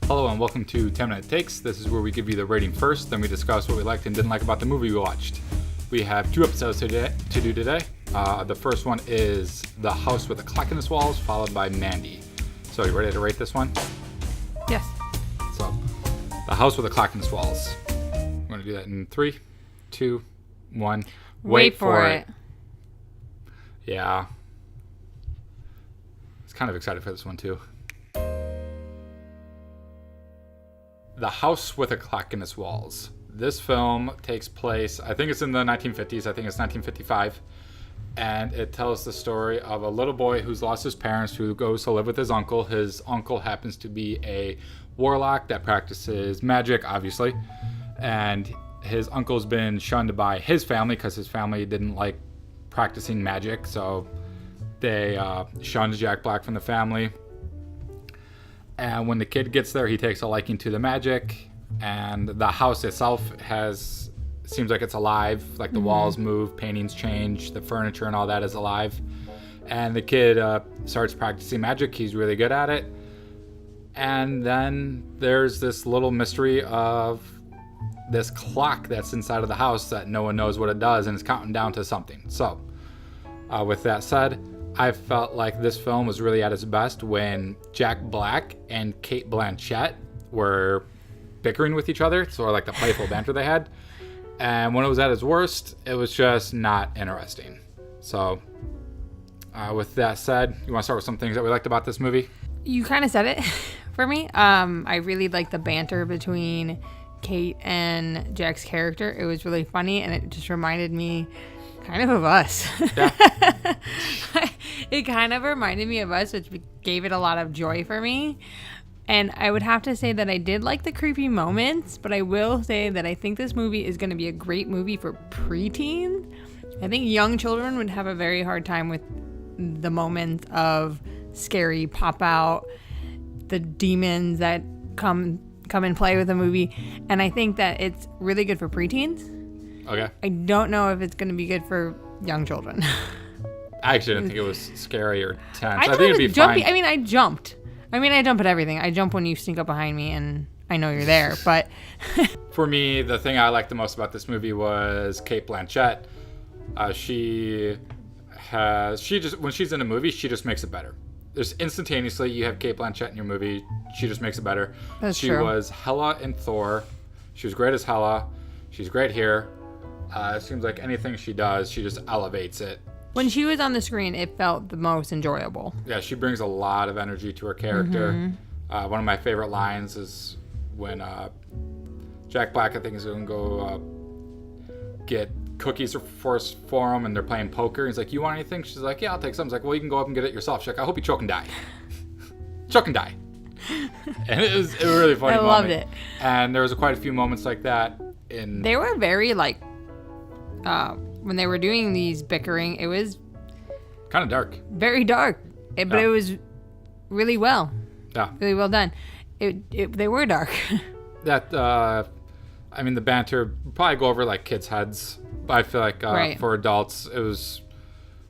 Hello and welcome to 10 Minute Takes. This is where we give you the rating first, then we discuss what we liked and didn't like about the movie we watched. We have 2 episodes to do today. The first one is The House with a Clock in its Walls, followed by Mandy. So you ready to rate this one? Yes. So, The House with a Clock in its Walls. We're going to do that in 3, 2, 1. Wait for it. Yeah. I was kind of excited for this one too. The House with a Clock in its Walls. This film takes place, I think it's in the 1950s, I think it's 1955, and it tells the story of a little boy who's lost his parents, who goes to live with his uncle. His uncle happens to be a warlock that practices magic, obviously, and his uncle's been shunned by his family because his family didn't like practicing magic, so they shunned Jack Black from the family. And when the kid gets there, he takes a liking to the magic, and the house itself seems like it's alive. Like the walls move, paintings change, the furniture and all that is alive. And the kid starts practicing magic. He's really good at it. And then there's this little mystery of this clock that's inside of the house that no one knows what it does, and it's counting down to something. So, with that said, I felt like this film was really at its best when Jack Black and Cate Blanchett were bickering with each other, sort of like the playful banter they had. And when it was at its worst, it was just not interesting. So, with that said, you want to start with some things that we liked about this movie? You kind of said it for me. I really liked the banter between Kate and Jack's character. It was really funny, and it just reminded me kind of us. Yeah. It kind of reminded me of us, which gave it a lot of joy for me. And I would have to say that I did like the creepy moments, but I will say that I think this movie is going to be a great movie for preteens. I think young children would have a very hard time with the moments of scary pop out, the demons that come and play with the movie. And I think that it's really good for preteens. Okay. I don't know if it's going to be good for young children. I actually didn't think it was scary or tense. I think it'd be jumpy. fine. I jumped. I jump at everything. I jump when you sneak up behind me and I know you're there, but... For me, the thing I liked the most about this movie was Cate Blanchett. When she's in a movie, she just makes it better. There's instantaneously, you have Cate Blanchett in your movie, she just makes it better. That's true. She was Hela in Thor. She was great as Hela. She's great here. It seems like anything she does, she just elevates it. When she was on the screen, it felt the most enjoyable. Yeah, she brings a lot of energy to her character. Mm-hmm. One of my favorite lines is when Jack Black, I think, is going to go get cookies for him, and they're playing poker. He's like, "You want anything?" She's like, "Yeah, I'll take some." He's like, "Well, you can go up and get it yourself." She's like, "I hope you choke and die." Choke and die. And it was a really funny moment. I loved it. And there was quite a few moments like that. They were very, when they were doing these bickering, it was kind of dark. Very dark. But it was really well. Yeah. Really well done. They were dark. The banter probably go over like kids' heads. But I feel like right. For adults, it was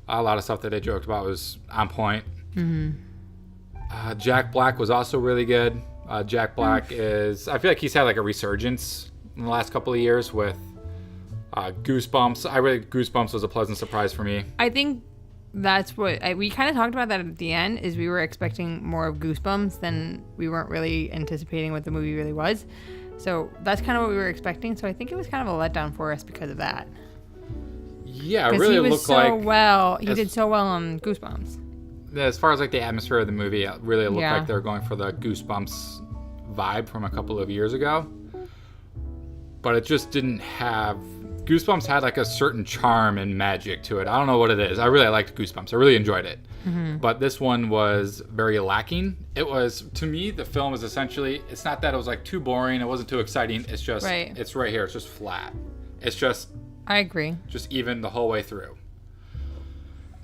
a lot of stuff that they joked about was on point. Mm-hmm. Jack Black was also really good. Jack Black I feel like he's had like a resurgence in the last couple of years with Goosebumps. Goosebumps was a pleasant surprise for me. I think that's what we kind of talked about that at the end, is we were expecting more of Goosebumps than we weren't really anticipating what the movie really was. So that's kind of what we were expecting. So I think it was kind of a letdown for us because of that. Yeah, it really looked like he did so well on Goosebumps. As far as like the atmosphere of the movie, it really looked like they were going for the Goosebumps vibe from a couple of years ago. But it just didn't have... Goosebumps had like a certain charm and magic to it. I don't know what it is. I really liked Goosebumps. I really enjoyed it. Mm-hmm. But this one was very lacking. It was, to me, the film is essentially, it's not that it was like too boring. It wasn't too exciting. It's just, It's right here. It's just flat. It's just... I agree. Just even the whole way through.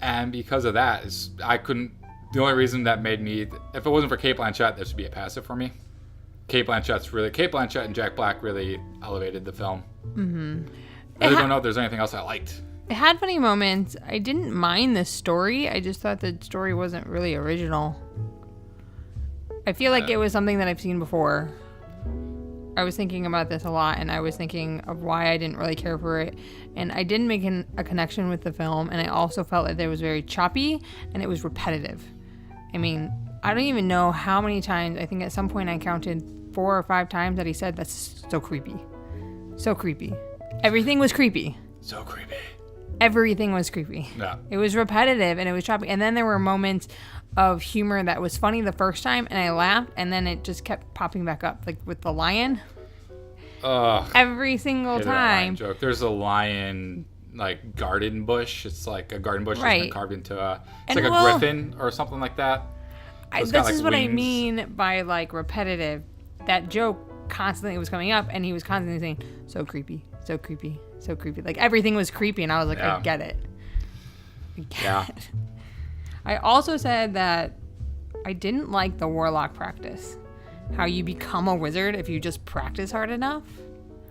And because of that, the only reason that made me, if it wasn't for Cate Blanchett, this would be a passive for me. Cate Blanchett and Jack Black really elevated the film. Mm-hmm. I really don't know if there's anything else I liked. It had funny moments. I didn't mind the story. I just thought the story wasn't really original. I feel like it was something that I've seen before. I was thinking about this a lot, and I was thinking of why I didn't really care for it. And I didn't make a connection with the film, and I also felt that it was very choppy, and it was repetitive. I mean, I don't even know how many times, I think at some point I counted 4 or 5 times that he said, "That's so creepy. So creepy." Everything was creepy. So creepy. Everything was creepy. Yeah. It was repetitive, and it was choppy. And then there were moments of humor that was funny the first time, and I laughed, and then it just kept popping back up, like with the lion. Every single time. Joke. There's a lion like garden bush. It's like a garden bush that's been carved into it's like a griffin or something like that. So this is what I mean by like repetitive. That joke constantly was coming up, and he was constantly saying, "So creepy, so creepy, so creepy." Like everything was creepy, and I was like, I get it. It. I also said that I didn't like the warlock practice. How you become a wizard if you just practice hard enough.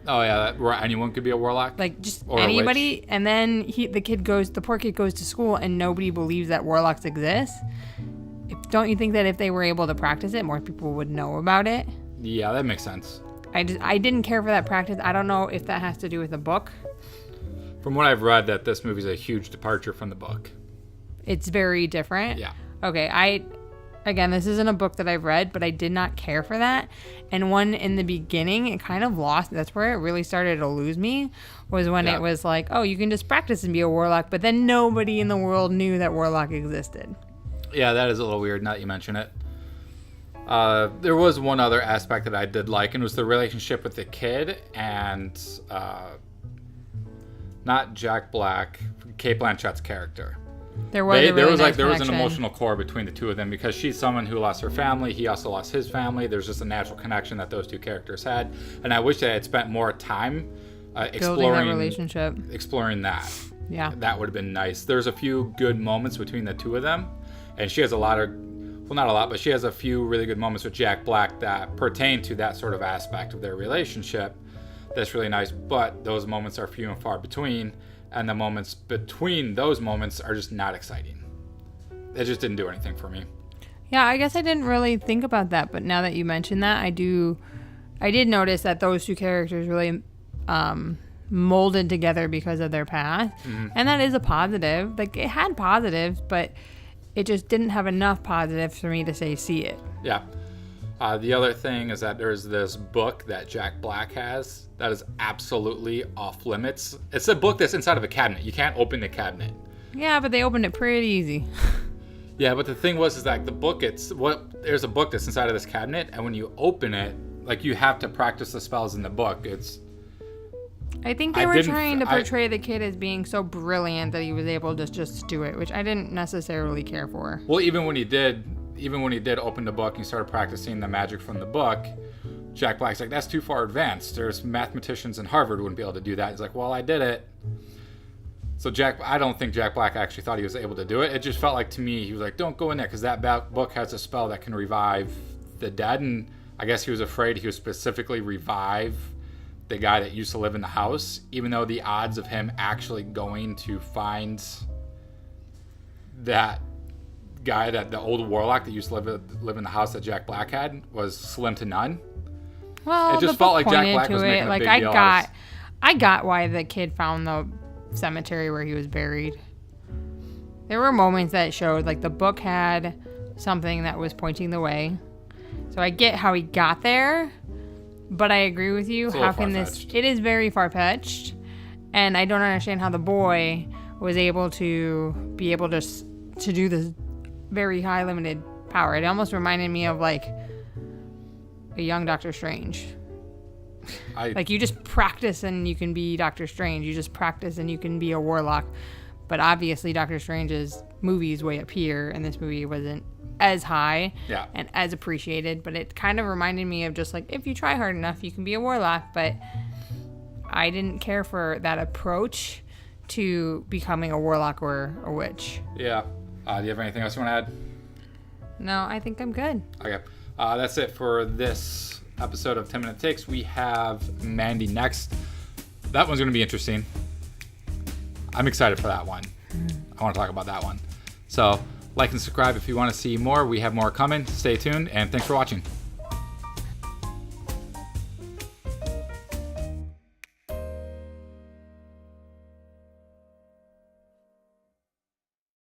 Oh yeah, anyone could be a warlock. Like just anybody, and then the poor kid goes to school, and nobody believes that warlocks exist. Don't you think that if they were able to practice it, more people would know about it? Yeah, that makes sense. I didn't care for that practice. I don't know if that has to do with the book. From what I've read, that this movie is a huge departure from the book. It's very different? Yeah. Okay, again, this isn't a book that I've read, but I did not care for that. And one in the beginning, it kind of lost. That's where it really started to lose me, was when it was like, oh, you can just practice and be a warlock, but then nobody in the world knew that warlock existed. Yeah, that is a little weird now that you mention it. There was one other aspect that I did like, and it was the relationship with the kid and not Jack Black, Cate Blanchett's character. There was an emotional core between the two of them because she's someone who lost her family. He also lost his family. There's just a natural connection that those two characters had, and I wish they had spent more time exploring that relationship, exploring that. Yeah, that would have been nice. There's a few good moments between the two of them, and she has not a lot, but she has a few really good moments with Jack Black that pertain to that sort of aspect of their relationship. That's really nice, but those moments are few and far between. And the moments between those moments are just not exciting. It just didn't do anything for me. Yeah, I guess I didn't really think about that, but now that you mentioned that, I did notice that those two characters really molded together because of their past. Mm-hmm. And that is a positive. Like, it had positives, but it just didn't have enough positives for me to say see it. Yeah. The other thing is that there's this book that Jack Black has that is absolutely off limits. It's a book that's inside of a cabinet. You can't open the cabinet. Yeah, but they opened it pretty easy. Yeah, but the thing is that the book, there's a book that's inside of this cabinet, and when you open it, like, you have to practice the spells in the book. I think they were trying to portray the kid as being so brilliant that he was able to just do it, which I didn't necessarily care for. Well, even when he did open the book and he started practicing the magic from the book, Jack Black's like, that's too far advanced. There's mathematicians in Harvard who wouldn't be able to do that. He's like, well, I did it. So I don't think Jack Black actually thought he was able to do it. It just felt like, to me, he was like, don't go in there because that book has a spell that can revive the dead. And I guess he was afraid he would specifically revive the guy that used to live in the house, even though the odds of him actually going to find that guy, that the old warlock that used to live in the house that Jack Black had, was slim to none. Well, it just felt like Jack Black was making a big deal. I got why the kid found the cemetery where he was buried. There were moments that showed, like, the book had something that was pointing the way. So I get how he got there, but I agree with you. How can this? It is very far-fetched, and I don't understand how the boy was able to do this very high limited power. It almost reminded me of, like, a young Doctor Strange. Like, you just practice and you can be Doctor Strange. You just practice and you can be a warlock. But obviously Doctor Strange's movie is way up here, and this movie wasn't as high and as appreciated. But it kind of reminded me of just, like, if you try hard enough, you can be a warlock. But I didn't care for that approach to becoming a warlock or a witch. Yeah. Do you have anything else you want to add? No, I think I'm good. Okay. That's it for this episode of 10 Minute Takes. We have Mandy next. That one's going to be interesting. I'm excited for that one. I want to talk about that one. So Like and subscribe if you want to see more. We have more coming. Stay tuned, and thanks for watching.